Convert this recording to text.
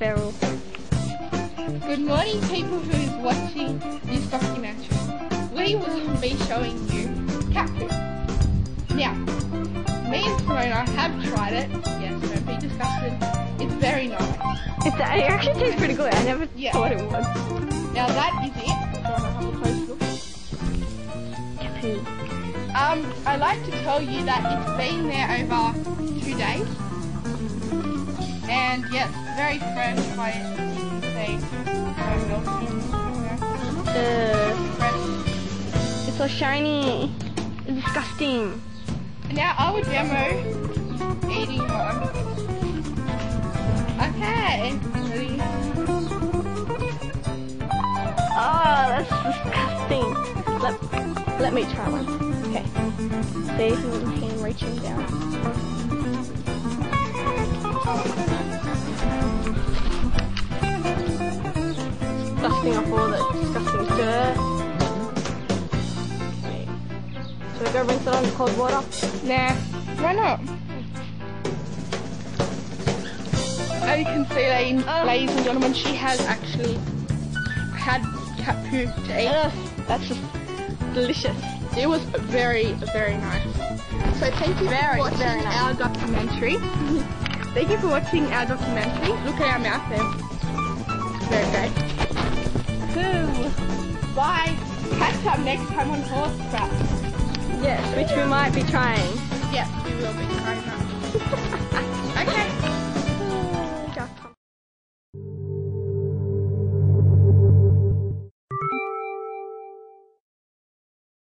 feral. Good morning, people who is watching this documentary. We will be showing you cat food. Now, me and Simona have tried it. Yes, don't be disgusted. It's very nice. It actually tastes pretty good. I never thought it would. Now that is it. Have a close look. I like to tell you that it's been there over 2 days. And yes, very fresh by say fresh. It's so shiny. It's disgusting. And now I will demo eating one. Okay. Ready? Oh, that's disgusting. Let me try one. Okay. See if you can see him reaching down. Dusting off all the disgusting dirt. Okay. Should we go rinse it on cold water? Nah, why not? As you can see, ladies and gentlemen, she has actually had cat poo to eat. That's just delicious. It was very, very nice. So thank you for watching our documentary. Thank you for watching our documentary. Look at our mouth there. Very great. Bye. Catch up next time on horseback. Yes, which we might be trying. Yes, we will be trying that. Okay.